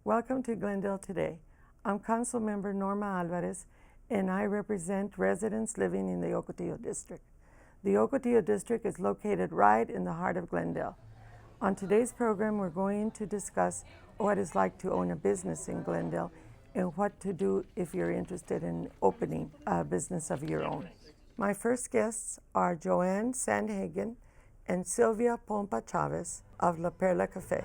Welcome to Glendale Today. I'm Councilmember Norma Alvarez, and I represent residents living in the Ocotillo District. The Ocotillo District is located right in the heart of Glendale. On today's program, we're going to discuss what it's like to own a business in Glendale and what to do if you're interested in opening a business of your own. My first guests are Joann Sandhagen and Sylvia Pompa Chavez of Perla Cafe.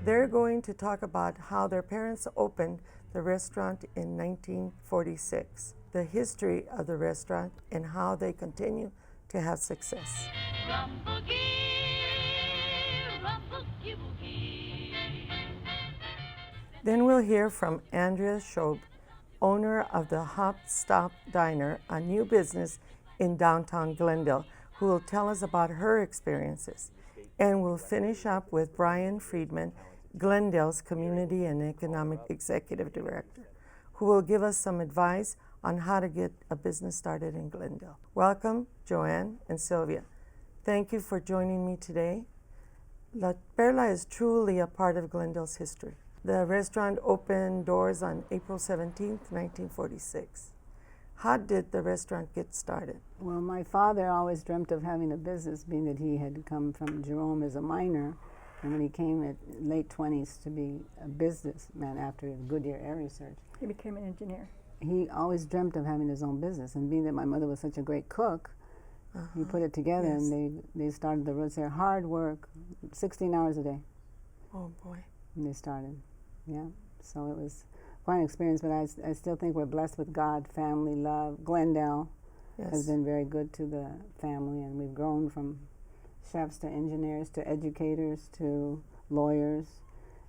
They're going to talk about how their parents opened the restaurant in 1946, the history of the restaurant, and how they continue to have success. Then we'll hear from Andrea Schob, owner of the Hop Stop Diner, a new business in downtown Glendale, who will tell us about her experiences. And we'll finish up with Brian Friedman, Glendale's Community and Economic Executive Director, who will give us some advice on how to get a business started in Glendale. Welcome, Joann and Sylvia. Thank you for joining me today. La Perla is truly a part of Glendale's history. The restaurant opened doors on April 17th, 1946. How did the restaurant get started? Well, my father always dreamt of having a business, being that he had come from Jerome as a miner. And when he came at late 20s to be a businessman after Goodyear Air Research, he became an engineer. He always dreamt of having his own business. And being that my mother was such a great cook, he put it together, Yes. and they started the roots there. Hard work, 16 hours a day. Oh boy. And they started, yeah. So it was quite an experience, but I still think we're blessed with God, family, love. Glendale has been very good to the family, and we've grown from chefs to engineers to educators to lawyers.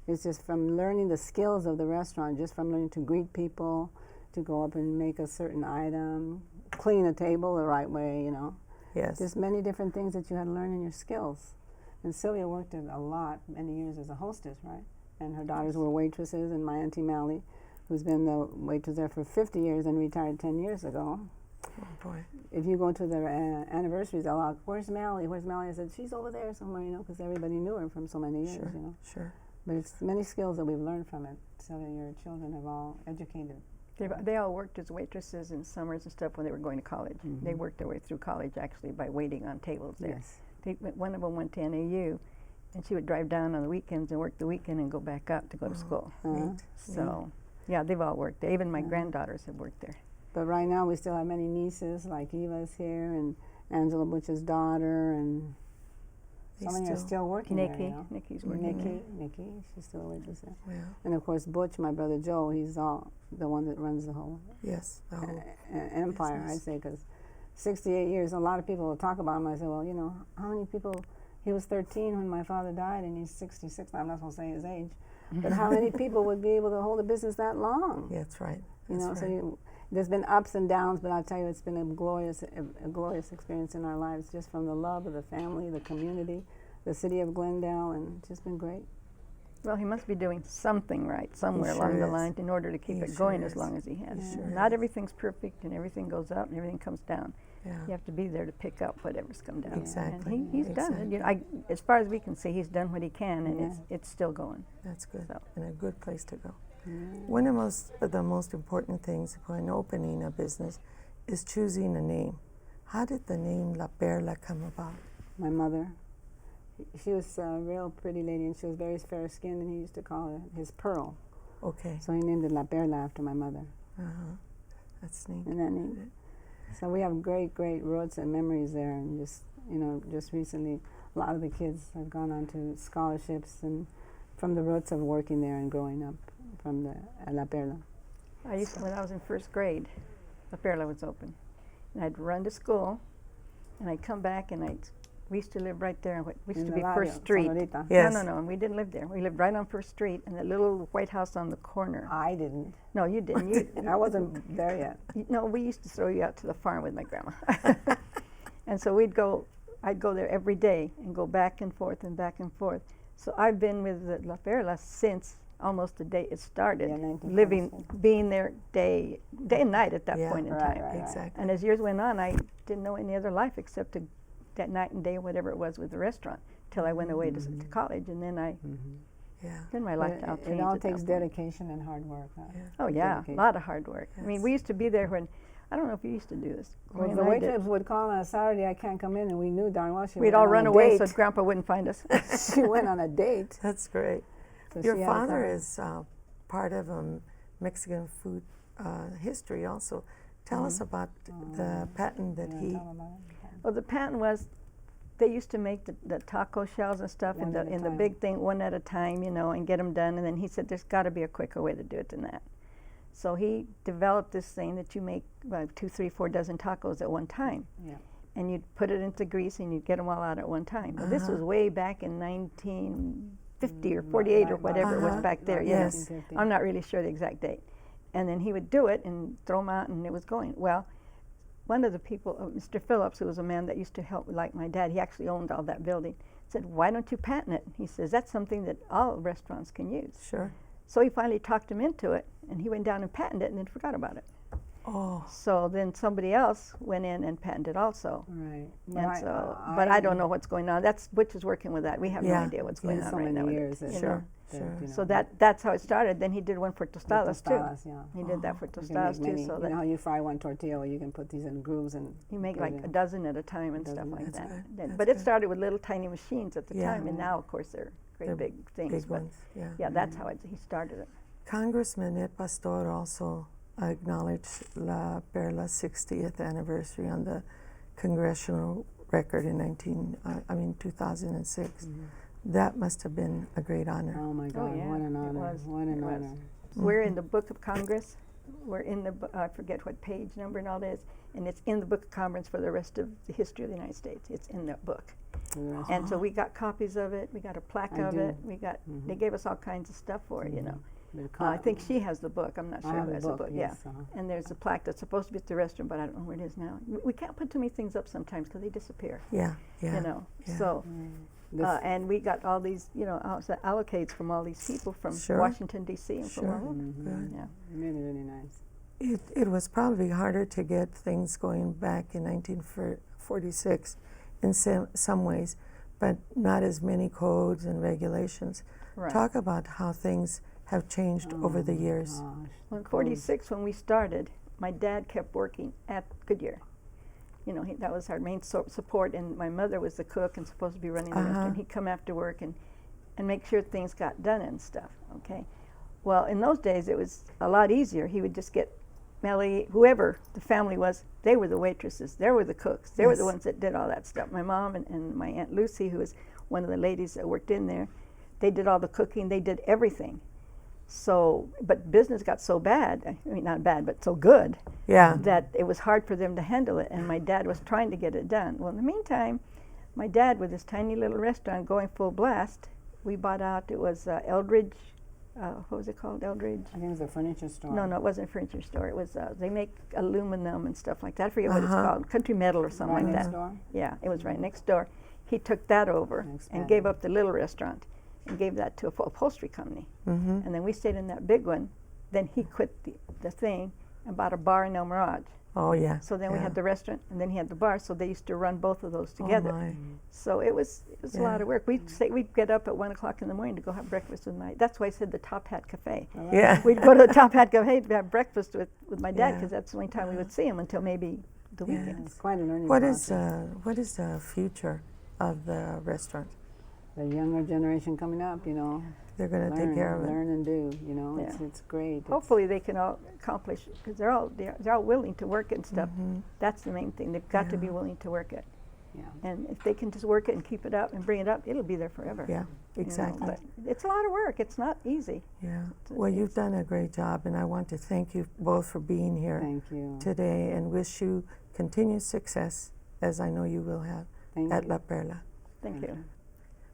It's just from learning the skills of the restaurant, just from learning to greet people, to go up and make a certain item, clean a table the right way, you know. Yes. Just many different things that you had to learn in your skills. And Sylvia worked a lot, many years as a hostess, right? And her daughters were waitresses, and my Auntie Mally, who's been the waitress there for 50 years and retired 10 years ago. Oh boy. If you go to their anniversaries, they'll ask, "Where's Mally? Where's Mally?" I said, "She's over there somewhere," you know, because everybody knew her from so many years, you know. Sure. But it's many skills that we've learned from it. So that your children have all educated. They all worked as waitresses in summers and stuff when they were going to college. Mm-hmm. They worked their way through college actually by waiting on tables there. Yes. One of them went to NAU, and she would drive down on the weekends and work the weekend and go back up to go to school. Uh-huh. So, yeah, they've all worked there. Even my granddaughters have worked there. But right now we still have many nieces, like Eva's here, and Angela Butch's daughter, and so many are still working there, you know? Nikki's working there. Nikki, she's still a waitress there. Yeah. And of course Butch, my brother Joe, he's all the one that runs the whole Yes. The whole empire, business. I say, because 68 years, a lot of people will talk about him. I say, well, you know, how many people, he was 13 when my father died, and he's 66, I'm not supposed to say his age, but how many people would be able to hold a business that long? Yeah, that's right. You know, That's so right. there's been ups and downs, but I'll tell you, it's been a glorious experience in our lives, just from the love of the family, the community, the city of Glendale, and it's just been great. Well, he must be doing something right somewhere He sure along the is. line in order to keep He it sure going is. as long as he has. He sure Not is. everything's perfect, and everything goes up and everything comes down. Yeah. You have to be there to pick up whatever's come down. Exactly. And he's done it. You know, as far as we can see, he's done what he can, and it's still going. That's good. So. And a good place to go. Yeah. One of the most important things when opening a business is choosing a name. How did the name La Perla come about? My mother, she was a real pretty lady, and she was very fair-skinned, and he used to call her his Pearl. Okay. So he named it La Perla after my mother. Uh-huh. That's neat. Isn't that neat? So we have great, great roots and memories there, and just recently, a lot of the kids have gone on to scholarships, and from the roots of working there and growing up from the La Perla. When I was in first grade, La Perla was open. And I'd run to school, and I'd come back, and we used to live right there. We used to be First Street. Sonorita. Yes. No, and we didn't live there. We lived right on First Street, in the little white house on the corner. I didn't. No, you didn't. I wasn't there yet. No, we used to throw you out to the farm with my grandma. And so I'd go there every day and go back and forth and back and forth. So I've been with La Perla since almost the day it started, Yeah, 1947. living, being there day and night at that Yeah, point in right, time. right. Exactly. And as years went on, I didn't know any other life except that night and day, whatever it was with the restaurant, till I went away to college, and then Yeah. then my lifestyle changed. It all at that takes point. dedication and hard work. Huh? Oh yeah, a Dedication. lot of hard work. I mean, we used to be there when, I don't know if you used to do this. Well, When the I did. waitress would call on a Saturday, I can't come in, and we knew darn well she We'd went all on run a away date. so Grandpa wouldn't find us. She went on a date. That's great. So Your she had to father come. is part of Mexican food history also. Tell us about the patent that You he. wanna tell 'em about it? Well, the patent was, they used to make the taco shells and stuff One in at a the time. big thing, one at a time, you know, and get them done. And then he said, there's got to be a quicker way to do it than that. So he developed this thing that you make 2, 3, 4 dozen tacos at one time. Yeah. And you'd put it into grease and you'd get them all out at one time. Well, this was way back in 1950 or 48 or whatever it was back there. You know. Yes. I'm not really sure the exact date. And then he would do it and throw them out, and it was going. Well, one of the people, Mr. Phillips, who was a man that used to help, like my dad, he actually owned all that building, said, why don't you patent it? He says, that's something that all restaurants can use. Sure. So he finally talked him into it, and he went down and patented it and then forgot about it. Oh, So then somebody else went in and patented also. Right. And so, but I don't know what's going on. That's Butch is working with that. We have no Yeah. idea what's It's going been on so right many now. with it, years. you that- know. Sure, that, sure. you know, So that's how it started. Then he did one for the tostadas too. tostadas, yeah. He did that for You can tostadas make too. many. So You that know how you fry one tortilla, well, you can put these in grooves and you make put it like a in. dozen at a time and stuff Dozen. like That's that. good. Then- That's but it good. started with little tiny machines at the Yeah. time, and now of course they're great They're big things. big but ones. Yeah. yeah, that's how he started it. Congressman Ed Pastor also acknowledged La Perla's 60th anniversary on the congressional record in 2006. That must have been a great honor. Oh my God! yeah, What an it honor! was. What an It was. honor! We're in the Book of Congress. We're in the, I forget what page number and all that is, and it's in the Book of Congress for the rest of the history of the United States. It's in that book. And so we got copies of it, we got a plaque I of do. it, we got, they gave us all kinds of stuff for it, you know. The I think she has the book, I'm not I sure have who the has book, the book, yes, yeah. uh-huh. And there's a plaque that's supposed to be at the restaurant, but I don't know where it is now. We can't put too many things up sometimes because they disappear, Yeah, yeah. you know. yeah. So, This- and we got all these, you know, allocates from all these people from Sure. Washington, D.C. and from Sure. all over. Good. Yeah. really, really nice. It was probably harder to get things going back in 1946 in some ways, but not as many codes and regulations. Right. Talk about how things have changed over the years. Gosh. Well, in 46, when we started, my dad kept working at Goodyear. You know, that was our main support, and my mother was the cook and supposed to be running the restaurant. He'd come after work and make sure things got done and stuff, okay? Well, in those days, it was a lot easier. He would just get Melly, whoever the family was, they were the waitresses, they were the cooks, they were the Yes. ones that did all that stuff. My mom and my Aunt Lucy, who was one of the ladies that worked in there, they did all the cooking, they did everything. So, but business got so bad, I mean, not bad, but so good, Yeah. that it was hard for them to handle it, and my dad was trying to get it done. Well, in the meantime, my dad, with his tiny little restaurant going full blast, we bought out, it was Eldridge, what was it called, Eldridge? I think it was a furniture store. No, it wasn't a furniture store. It was, they make aluminum and stuff like that. I forget what it's Uh-huh. called, Country Metal or something Right like next that. door? Yeah, it was right next door. He took that over And and expanded. gave up the little restaurant and gave that to a upholstery company. Mm-hmm. And then we stayed in that big one. Then he quit the thing and bought a bar in El Mirage. Oh, yeah. So then we yeah. had the restaurant and then he had the bar. So they used to run both of those Oh, together. my. So it was a lot Yeah. of work. We'd get up at 1 o'clock in the morning to go have breakfast with that's why I said the Top Hat Cafe. Yeah. We'd go to the Top Hat Cafe to have breakfast with my dad Yeah. because that's the only time we would see him until maybe the Yeah. weekends. It's quite a learning What process. is the future of the restaurant? The younger generation coming up, you know, They're going to take care of it. learn and do, you know, Yeah. it's great. It's- Hopefully they can all accomplish because they're all willing to work it and stuff. Mhm. That's the main thing. They've got to be Yeah. willing to work it. Yeah. And if they can just work it and keep it up and bring it up, it'll be there forever. Yeah, you know, exactly. but it's a lot of work. It's not easy. Yeah. So Well, you've it's- done a great job, and I want to thank you both for being here Thank you. today and wish you continued success, as I know you will have, Thank at you. La Perla. Thank you.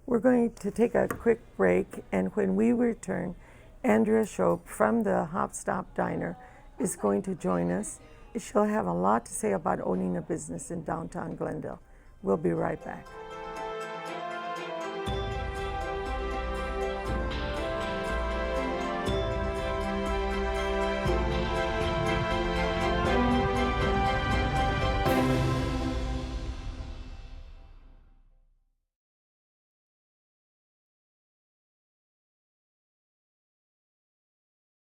We're going to take a quick break, and when we return, Andrea Shope from the Hop Stop Diner is going to join us. She'll have a lot to say about owning a business in downtown Glendale. We'll be right back.